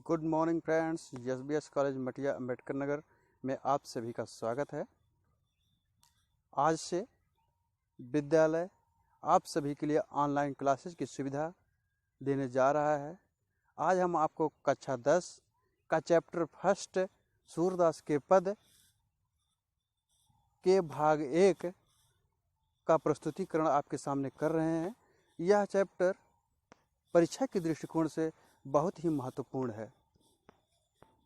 Good morning friends, SBS college मटिया अम्बेडकर नगर में आप सभी का स्वागत है। आज से विद्यालय आप सभी के लिए ऑनलाइन क्लासेस की सुविधा देने जा रहा है। आज हम आपको कक्षा 10 का चैप्टर फर्स्ट सूरदास के पद के भाग 1 का प्रस्तुतिकरण आपके सामने कर रहे हैं। यह चैप्टर परीक्षा के दृष्टिकोण से बहुत ही महत्वपूर्ण है।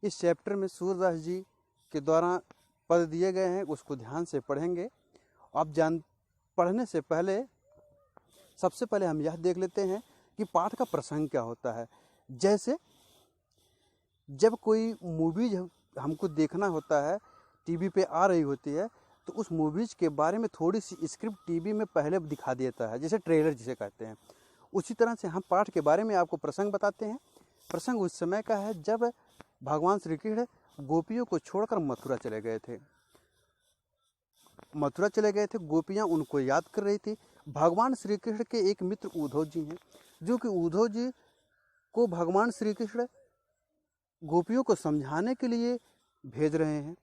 इस चैप्टर में सूरदास जी के द्वारा पद दिए गए हैं, उसको ध्यान से पढ़ेंगे। आप पढ़ने से पहले सबसे पहले हम यह देख लेते हैं कि पाठ का प्रसंग क्या होता है। जैसे जब कोई मूवीज हमको देखना होता है, टीवी पे आ रही होती है, तो उस मूवीज के बारे में थोड़ी सी स्क्रिप्ट टीवी में पहले दिखा देता है, जैसे ट्रेलर जिसे कहते हैं। उसी तरह से हम पाठ के बारे में आपको प्रसंग बताते हैं। प्रसंग उस समय का है जब भगवान श्री कृष्ण गोपियों को छोड़कर मथुरा चले गए थे। गोपियां उनको याद कर रही थी। भगवान श्री कृष्ण के एक मित्र उद्धव जी हैं, जो कि उद्धव जी को भगवान श्री कृष्ण गोपियों को समझाने के लिए भेज रहे हैं।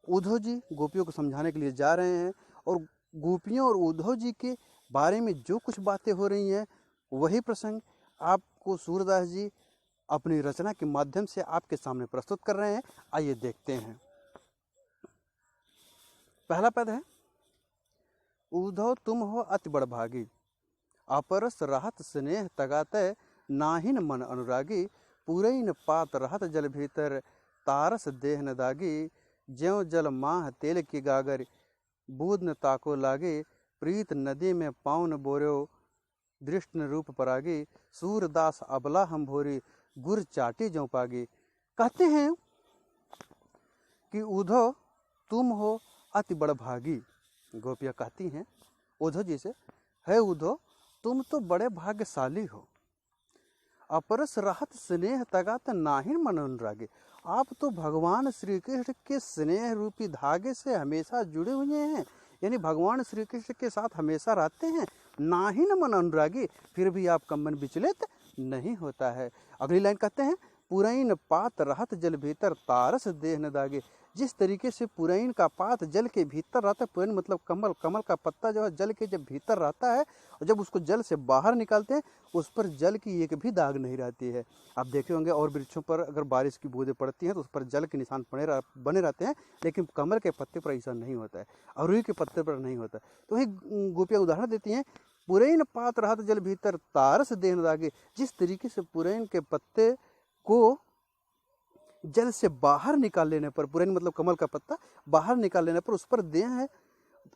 उद्धव जी गोपियों को समझाने के लिए जा रहे हैं और गोपियों और उद्धव जी के बारे में जो कुछ बातें हो रही हैं, वही प्रसंग आपको सूरदास जी अपनी रचना के माध्यम से आपके सामने प्रस्तुत कर रहे हैं। आइए देखते हैं। पहला पद है, उद्धव तुम हो अति बड़भागी, अपरस रहत स्नेह तगाते, नाहिन मन अनुरागी, पूरैन पात रहत जल भीतर, तारस देह न दागी, ज्यों जल माह तेल की गागर, बूद न ताको लागे, प्रीत नदी में पावन बोर्यो, दृष्ट न रूप परागी, सूरदास अबला हम भोरी, गुर चाटी जो पागी। कहते हैं कि उद्धव तुम हो अति बड़भागी। गोपियाँ कहती हैं उद्धव जी से, है उद्धव तुम तो बड़े भाग्यशाली हो, अपरस रहत स्नेह तगात नाहिन मन अनुरागी, आप तो भगवान श्री कृष्ण के स्नेह रूपी धागे से हमेशा जुड़े हुए हैं, यानी भगवान श्री कृष्ण के साथ हमेशा रहते हैं। नाहिन मन अनुरागी, फिर भी आपका मन विचलित नहीं होता है। अगली लाइन कहते हैं, पुरैन पात रहत जल भीतर, तारस देह न दागे। जिस तरीके से पुरैन का पात जल के भीतर रहता है, पुरैन मतलब कमल, कमल का पत्ता जो है जल के जब भीतर रहता है और जब उसको जल से बाहर निकालते हैं, उस पर जल की एक भी दाग नहीं रहती है। आप देखे होंगे और वृक्षों पर अगर बारिश की बूंदें पड़ती हैं तो उस पर जल के निशान बने रहते हैं, लेकिन कमल के पत्ते पर ऐसा नहीं होता है, अरुई के पत्ते पर नहीं होता है। तो वही गोपियाँ उदाहरण देती हैं, पुरैन पात रहत जल भीतर, तारस देह न दागे। जिस तरीके से पुरैन के पत्ते को जल से बाहर निकाल लेने पर, पुरैन मतलब कमल का पत्ता, बाहर निकाल लेने पर उस पर देह है,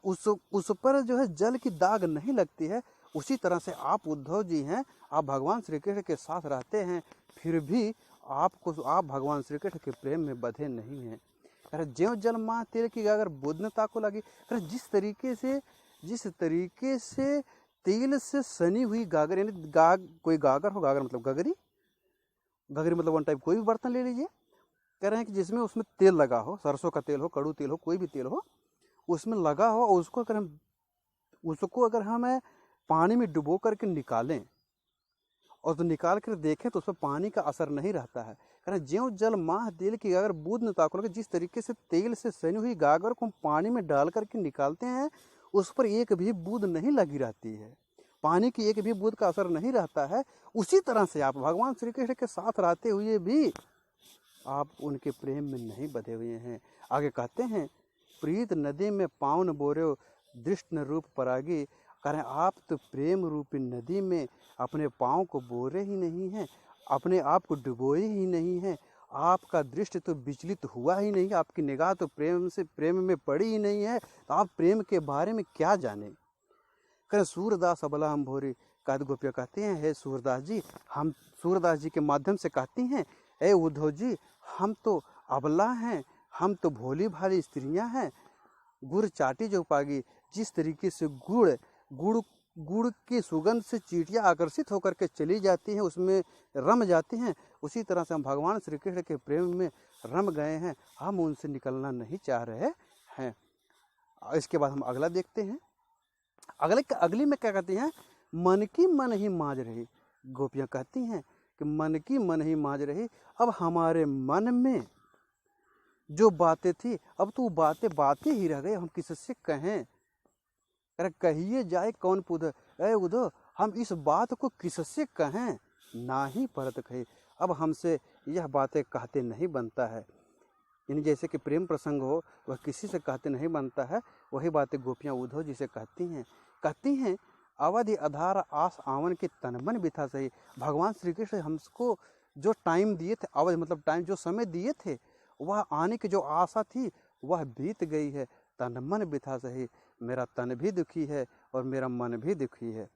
उस पर जो है जल की दाग नहीं लगती है। उसी तरह से आप उद्धव जी हैं, आप भगवान श्री कृष्ण के साथ रहते हैं, फिर भी आप भगवान श्री कृष्ण के प्रेम में बंधे नहीं हैं। अरे ज्यों जल माह तेल की गागर बुदनता को लगी। अरे जिस तरीके से तेल से सनी हुई गागर, यानी कोई गागर हो, गागर मतलब गगरी मतलब वन टाइप कोई भी बर्तन ले लीजिए, कह रहे हैं कि जिसमें उसमें तेल लगा हो, सरसों का तेल हो, कड़ू तेल हो, कोई भी तेल हो, उसमें लगा हो, और उसको अगर हम पानी में डुबो करके निकालें और तो निकाल कर देखें तो उसमें पानी का असर नहीं रहता है। कह रहे हैं ज्यों जल माह तेल की गागर बूंद न ताको लगे। जिस तरीके से तेल से सनी हुई गागर को हम पानी में डाल करके निकालते हैं, उस पर एक भी बूंद नहीं लगी रहती है, पानी की एक भी बूंद का असर नहीं रहता है। उसी तरह से आप भगवान श्री कृष्ण के साथ रहते हुए भी आप उनके प्रेम में नहीं बंधे हुए हैं। आगे कहते हैं, प्रीत नदी में पावन बोर्यो, दृष्ट न रूप परागी। करें आप तो प्रेम रूपी नदी में अपने पाँव को बोरे ही नहीं हैं, अपने आप को डुबोए ही नहीं हैं, आपका दृष्टि तो विचलित हुआ ही नहीं, आपकी निगाह तो प्रेम में पड़ी ही नहीं है, तो आप प्रेम के बारे में क्या जाने। करें सूरदास अबला हम भोरी। काद गोपिया कहते हैं, हे सूरदास जी, हम सूरदास जी के माध्यम से कहती हैं, ए उद्धव जी, हम तो अबला हैं, हम तो भोली भाली स्त्रियां हैं, गुड़ चाटी जो पागी। जिस तरीके से गुड़ की सुगंध से चींटियां आकर्षित होकर के चली जाती हैं, उसमें रम जाती हैं, उसी तरह से हम भगवान श्री कृष्ण के प्रेम में रम गए हैं, हम उनसे निकलना नहीं चाह रहे हैं। इसके बाद हम अगला देखते हैं। अगली में क्या कहती हैं, मन की मन ही माज रही। गोपियाँ कहती हैं कि मन की मन ही माज रही। अब हमारे मन में जो बातें थी अब तो बातें बातें ही रह गई, हम किससे कहें। अरे कहिए जाए कौन पुध, अरे उधो हम इस बात को किससे कहें, ना ही परत कहे। अब हमसे यह बातें कहते नहीं बनता है। यानी जैसे कि प्रेम प्रसंग हो वह किसी से कहते नहीं बनता है, वही बातें गोपियाँ उद्धव जी से कहती हैं अवधि आधार आस आवन के तन मन बिथा सही। भगवान श्री कृष्ण हमको जो टाइम दिए थे, अवधि मतलब टाइम, जो समय दिए थे, वह आने की जो आशा थी वह बीत गई है। तन मन बिथा सही, मेरा तन भी दुखी है और मेरा मन भी दुखी है।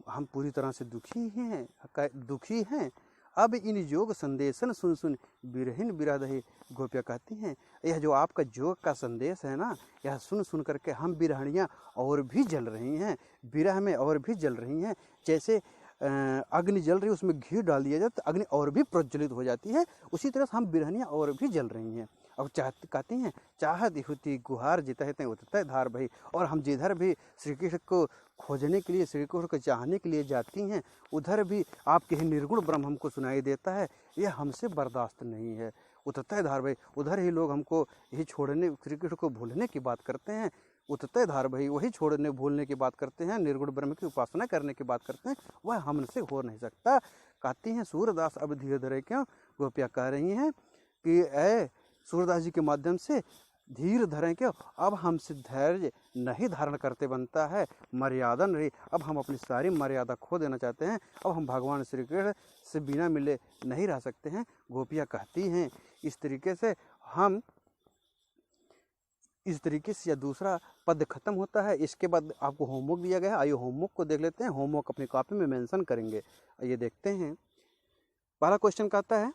हम पूरी तरह से दुखी हैं। अब इन योग संदेशन सुन सुन बिरहिन बिरह। गोपियाँ कहती हैं यह जो आपका योग का संदेश है ना, यह सुन सुन करके हम बिरहणियाँ और भी जल रही हैं, बिरह में और भी जल रही हैं। जैसे अग्नि जल रही है, उसमें घी डाल दिया जाए तो अग्नि और भी प्रज्वलित हो जाती है, उसी तरह से हम बिरहनियाँ और भी जल रही हैं। अब कहती हैं चाहत हुती गुहार जितते उतते धार भई। और हम जिधर भी श्री कृष्ण को खोजने के लिए, श्री कृष्ण को चाहने के लिए जाती हैं, उधर भी आपके ही निर्गुण ब्रह्म हमको सुनाई देता है। यह हमसे बर्दाश्त नहीं है। उतते धार भई, उधर ही लोग हमको यही छोड़ने, श्री कृष्ण को भूलने की बात करते हैं। उतते धार भई, वही छोड़ने भूलने की बात करते हैं, निर्गुण ब्रह्म की उपासना करने की बात करते हैं, वह हमसे हो नहीं सकता। कहती हैं सूरदास अब धीरे धीरे क्यों। गोपियाँ कह रही हैं कि ऐ सूरदास जी के माध्यम से धीर धरें क्यों, अब हमसे धैर्य नहीं धारण करते बनता है, मर्यादा नहीं। अब हम अपनी सारी मर्यादा खो देना चाहते हैं, अब हम भगवान श्री कृष्ण से बिना मिले नहीं रह सकते हैं। गोपियाँ कहती हैं इस तरीके से हम इस तरीके से। यह दूसरा पद खत्म होता है। इसके बाद आपको होमवर्क दिया गया है, आइए होमवर्क को देख लेते हैं। होमवर्क अपनी कॉपी में मेंशन करेंगे। ये देखते हैं, पहला क्वेश्चन कहता है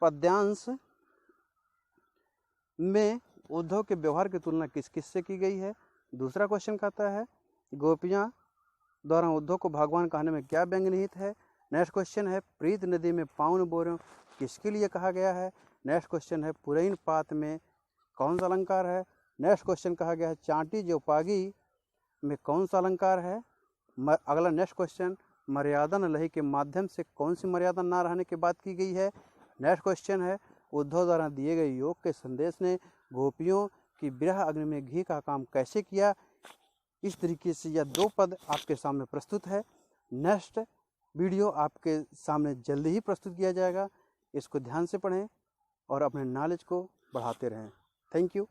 पद्यांश में उद्धव के व्यवहार की तुलना किस किस से की गई है। दूसरा क्वेश्चन कहता है गोपियाँ द्वारा उद्धव को भगवान कहने में क्या व्यंग निहित है। नेक्स्ट क्वेश्चन है प्रीत नदी में पावन बोरो किसके लिए कहा गया है। नेक्स्ट क्वेश्चन है पुरैन पात में कौन सा अलंकार है। नेक्स्ट क्वेश्चन कहा गया है चांटी जोपागी में कौन सा अलंकार है। अगला नेक्स्ट क्वेश्चन मर्यादा न लही के माध्यम से कौन सी मर्यादा ना रहने की बात की गई है। नेक्स्ट क्वेश्चन है उद्धव द्वारा दिए गए योग के संदेश ने गोपियों की विरह अग्नि में घी का काम कैसे किया। इस तरीके से यह 2 पद आपके सामने प्रस्तुत है। नेक्स्ट वीडियो आपके सामने जल्दी ही प्रस्तुत किया जाएगा। इसको ध्यान से पढ़ें और अपने नॉलेज को बढ़ाते रहें। Thank you.